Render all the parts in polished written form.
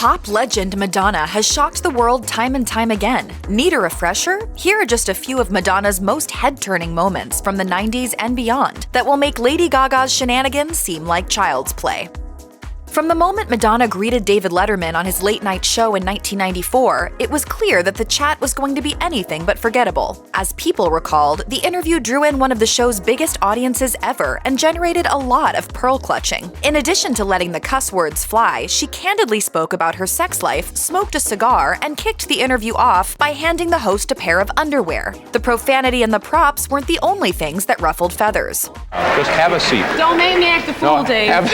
Pop legend Madonna has shocked the world time and time again. Need a refresher? Here are just a few of Madonna's most head-turning moments from the 90s and beyond that will make Lady Gaga's shenanigans seem like child's play. From the moment Madonna greeted David Letterman on his late-night show in 1994, it was clear that the chat was going to be anything but forgettable. As People recalled, the interview drew in one of the show's biggest audiences ever and generated a lot of pearl clutching. In addition to letting the cuss words fly, she candidly spoke about her sex life, smoked a cigar, and kicked the interview off by handing the host a pair of underwear. The profanity and the props weren't the only things that ruffled feathers. Just have a seat. Don't make me act a fool, Dave.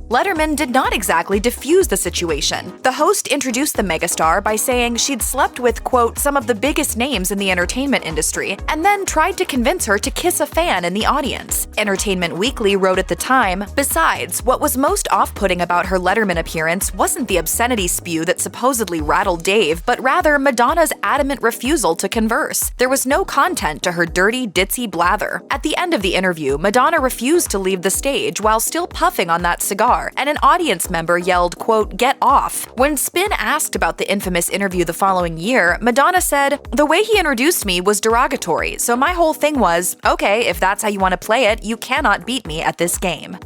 Letterman did not exactly diffuse the situation. The host introduced the megastar by saying she'd slept with, quote, some of the biggest names in the entertainment industry, and then tried to convince her to kiss a fan in the audience. Entertainment Weekly wrote at the time, besides, what was most off-putting about her Letterman appearance wasn't the obscenity spew that supposedly rattled Dave, but rather Madonna's adamant refusal to converse. There was no content to her dirty, ditzy blather. At the end of the interview, Madonna refused to leave the stage while still puffing on that cigar, and an audience member yelled, quote, "Get off." When Spin asked about the infamous interview the following year, Madonna said, "The way he introduced me was derogatory, so my whole thing was, okay, if that's how you want to play it, you cannot beat me at this game."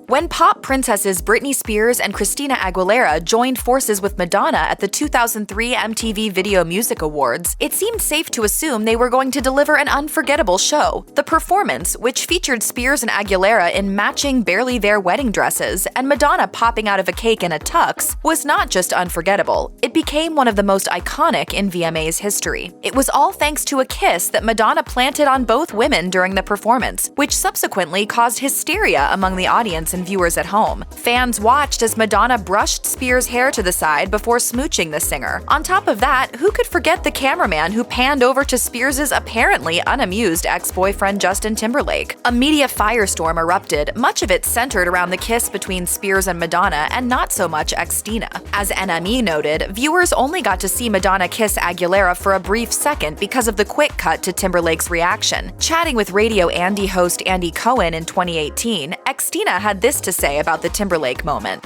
When pop princesses Britney Spears and Christina Aguilera joined forces with Madonna at the 2003 MTV Video Music Awards, it seemed safe to assume they were going to deliver an unforgettable show. The performance, which featured Spears and Aguilera in matching barely there wedding dresses and Madonna popping out of a cake in a tux, was not just unforgettable, it became one of the most iconic in VMA's history. It was all thanks to a kiss that Madonna planted on both women during the performance, which subsequently caused hysteria among the audience and viewers at home. Fans watched as Madonna brushed Spears' hair to the side before smooching the singer. On top of that, who could forget the cameraman who panned over to Spears' apparently unamused ex-boyfriend Justin Timberlake? A media firestorm erupted, much of it centered around the kiss between Spears and Madonna and not so much ex-Stina. As NME noted, viewers only got to see Madonna kiss Aguilera for a brief second because of the quick cut to Timberlake's reaction. Chatting with Radio Andy host Andy Cohen in 2018, ex-Stina had this to say about the Timberlake moment.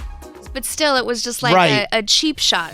But still, it was just like a cheap shot.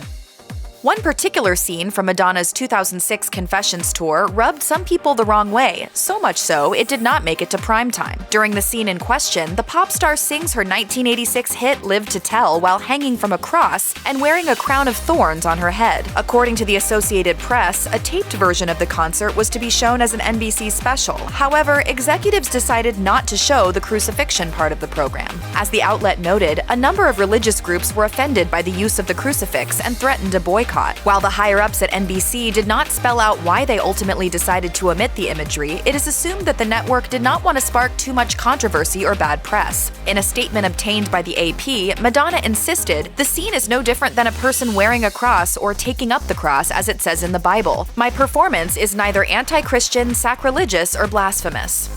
One particular scene from Madonna's 2006 Confessions tour rubbed some people the wrong way, so much so it did not make it to primetime. During the scene in question, the pop star sings her 1986 hit Live to Tell while hanging from a cross and wearing a crown of thorns on her head. According to the Associated Press, a taped version of the concert was to be shown as an NBC special. However, executives decided not to show the crucifixion part of the program. As the outlet noted, a number of religious groups were offended by the use of the crucifix and threatened a boycott. While the higher-ups at NBC did not spell out why they ultimately decided to omit the imagery, it is assumed that the network did not want to spark too much controversy or bad press. In a statement obtained by the AP, Madonna insisted, "The scene is no different than a person wearing a cross or taking up the cross as it says in the Bible. My performance is neither anti-Christian, sacrilegious, or blasphemous."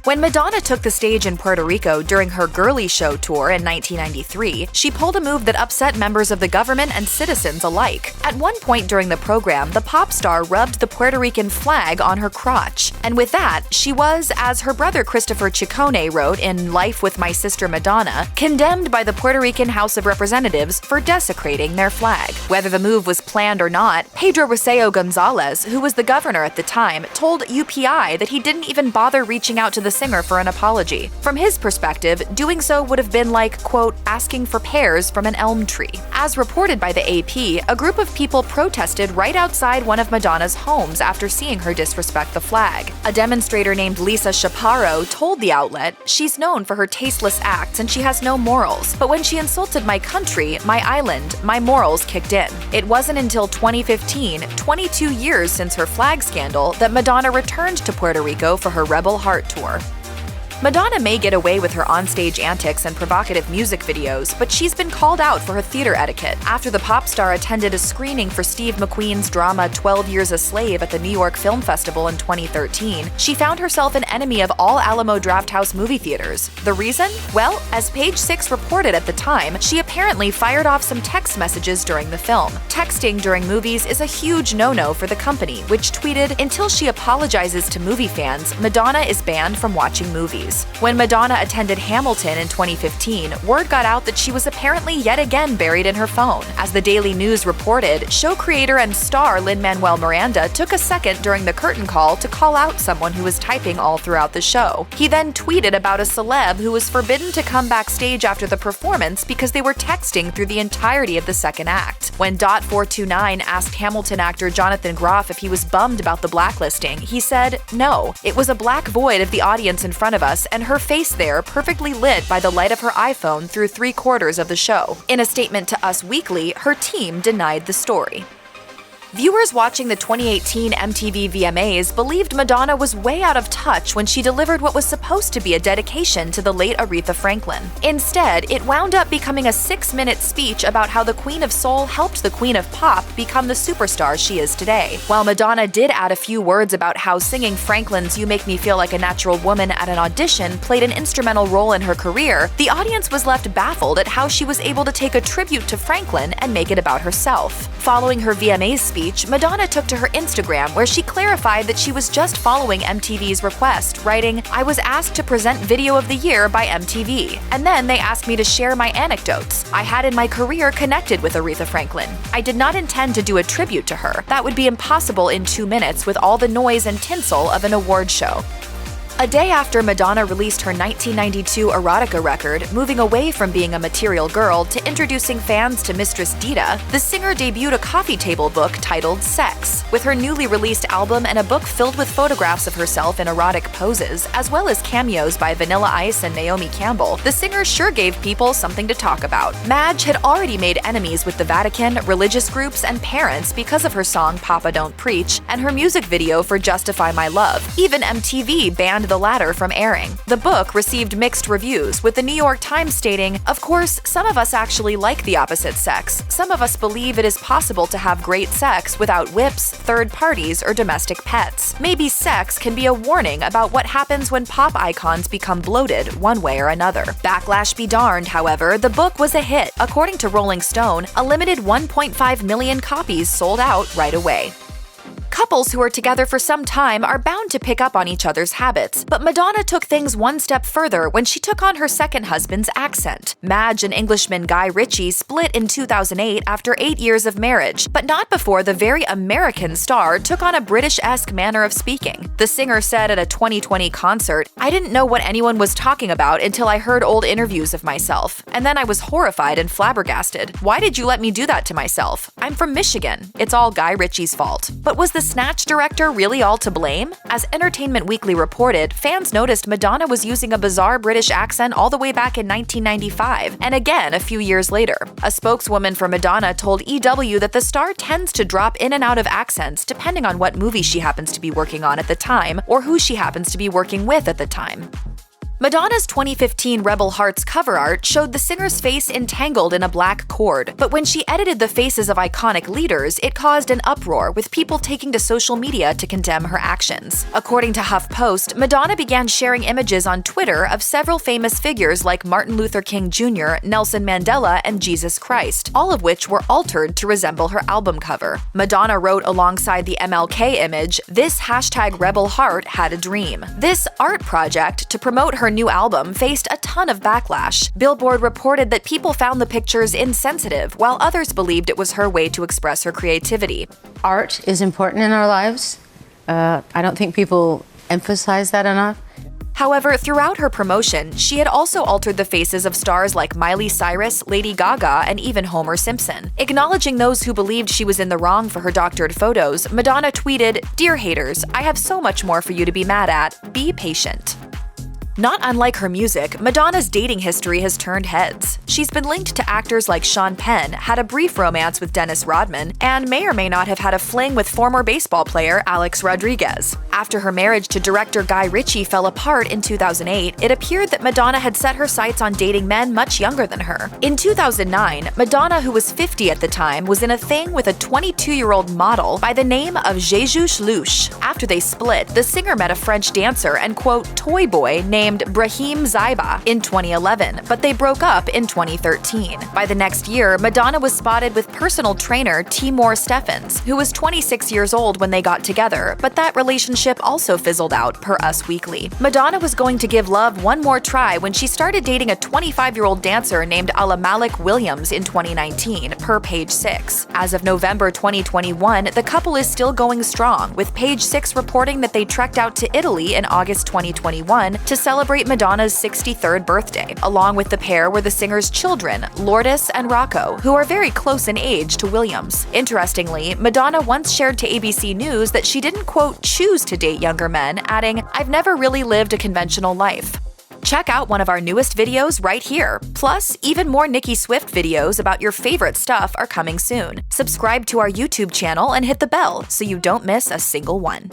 When Madonna took the stage in Puerto Rico during her Girly Show tour in 1993, she pulled a move that upset members of the government and citizens alike. At one point during the program, the pop star rubbed the Puerto Rican flag on her crotch. And with that, she was, as her brother Christopher Ciccone wrote in Life with My Sister Madonna, condemned by the Puerto Rican House of Representatives for desecrating their flag. Whether the move was planned or not, Pedro Rosselló González, who was the governor at the time, told UPI that he didn't even bother reaching out to the singer for an apology. From his perspective, doing so would have been like, quote, asking for pears from an elm tree. As reported by the AP, a group of people protested right outside one of Madonna's homes after seeing her disrespect the flag. A demonstrator named Lisa Chaparro told the outlet, "She's known for her tasteless acts and she has no morals, but when she insulted my country, my island, my morals kicked in." It wasn't until 2015, 22 years since her flag scandal, that Madonna returned to Puerto Rico for her Rebel Heart tour. Madonna may get away with her onstage antics and provocative music videos, but she's been called out for her theater etiquette. After the pop star attended a screening for Steve McQueen's drama 12 Years a Slave at the New York Film Festival in 2013, she found herself an enemy of all Alamo Drafthouse movie theaters. The reason? Well, as Page Six reported at the time, she apparently fired off some text messages during the film. Texting during movies is a huge no-no for the company, which tweeted, "Until she apologizes to movie fans, Madonna is banned from watching movies." movies. When Madonna attended Hamilton in 2015, word got out that she was apparently yet again buried in her phone. As the Daily News reported, show creator and star Lin-Manuel Miranda took a second during the curtain call to call out someone who was typing all throughout the show. He then tweeted about a celeb who was forbidden to come backstage after the performance because they were texting through the entirety of the second act. When .429 asked Hamilton actor Jonathan Groff if he was bummed about the blacklisting, he said, "No, it was a black void of the audience in front of us and her face there perfectly lit by the light of her iPhone through 3/4 of the show." In a statement to Us Weekly, her team denied the story. Viewers watching the 2018 MTV VMAs believed Madonna was way out of touch when she delivered what was supposed to be a dedication to the late Aretha Franklin. Instead, it wound up becoming a 6-minute speech about how the Queen of Soul helped the Queen of Pop become the superstar she is today. While Madonna did add a few words about how singing Franklin's "You Make Me Feel Like a Natural Woman" at an audition played an instrumental role in her career, the audience was left baffled at how she was able to take a tribute to Franklin and make it about herself. Following her VMAs speech, Madonna took to her Instagram where she clarified that she was just following MTV's request, writing, "I was asked to present Video of the Year by MTV, and then they asked me to share my anecdotes I had in my career connected with Aretha Franklin. I did not intend to do a tribute to her. That would be impossible in 2 minutes with all the noise and tinsel of an award show." A day after Madonna released her 1992 erotica record, moving away from being a material girl to introducing fans to Mistress Dita, the singer debuted a coffee table book titled Sex. With her newly released album and a book filled with photographs of herself in erotic poses, as well as cameos by Vanilla Ice and Naomi Campbell, the singer sure gave people something to talk about. Madge had already made enemies with the Vatican, religious groups, and parents because of her song Papa Don't Preach and her music video for Justify My Love. Even MTV banned the latter from airing. The book received mixed reviews, with the New York Times stating, "Of course, some of us actually like the opposite sex. Some of us believe it is possible to have great sex without whips, third parties, or domestic pets. Maybe sex can be a warning about what happens when pop icons become bloated one way or another." Backlash be darned, however, the book was a hit. According to Rolling Stone, a limited 1.5 million copies sold out right away. Couples who are together for some time are bound to pick up on each other's habits, but Madonna took things one step further when she took on her second husband's accent. Madge and Englishman Guy Ritchie split in 2008 after 8 years of marriage, but not before the very American star took on a British-esque manner of speaking. The singer said at a 2020 concert, "I didn't know what anyone was talking about until I heard old interviews of myself, and then I was horrified and flabbergasted. Why did you let me do that to myself? I'm from Michigan. It's all Guy Ritchie's fault." But was the Snatch director really all to blame? As Entertainment Weekly reported, fans noticed Madonna was using a bizarre British accent all the way back in 1995, and again a few years later. A spokeswoman for Madonna told EW that the star tends to drop in and out of accents depending on what movie she happens to be working on at the time or who she happens to be working with at the time. Madonna's 2015 Rebel Hearts cover art showed the singer's face entangled in a black cord, but when she edited the faces of iconic leaders, it caused an uproar, with people taking to social media to condemn her actions. According to HuffPost, Madonna began sharing images on Twitter of several famous figures like Martin Luther King Jr., Nelson Mandela, and Jesus Christ, all of which were altered to resemble her album cover. Madonna wrote alongside the MLK image, "This #Rebel Heart had a dream." This art project, to promote her new album, faced a ton of backlash. Billboard reported that people found the pictures insensitive, while others believed it was her way to express her creativity. Art is important in our lives. I don't think people emphasize that enough. However, throughout her promotion, she had also altered the faces of stars like Miley Cyrus, Lady Gaga, and even Homer Simpson. Acknowledging those who believed she was in the wrong for her doctored photos, Madonna tweeted, "Dear haters, I have so much more for you to be mad at. Be patient." Not unlike her music, Madonna's dating history has turned heads. She's been linked to actors like Sean Penn, had a brief romance with Dennis Rodman, and may or may not have had a fling with former baseball player Alex Rodriguez. After her marriage to director Guy Ritchie fell apart in 2008, it appeared that Madonna had set her sights on dating men much younger than her. In 2009, Madonna, who was 50 at the time, was in a thing with a 22-year-old model by the name of Jesus Louche. After they split, the singer met a French dancer and, quote, toy boy named named Brahim Zaiba in 2011, but they broke up in 2013. By the next year, Madonna was spotted with personal trainer Timur Steffens, who was 26 years old when they got together, but that relationship also fizzled out, per Us Weekly. Madonna was going to give love one more try when she started dating a 25-year-old dancer named Alamalik Williams in 2019, per Page Six. As of November 2021, the couple is still going strong, with Page Six reporting that they trekked out to Italy in August 2021 to celebrate Madonna's 63rd birthday. Along with the pair were the singer's children, Lourdes and Rocco, who are very close in age to Williams. Interestingly, Madonna once shared to ABC News that she didn't, quote, choose to date younger men, adding, "I've never really lived a conventional life." Check out one of our newest videos right here. Plus, even more Nicki Swift videos about your favorite stuff are coming soon. Subscribe to our YouTube channel and hit the bell so you don't miss a single one.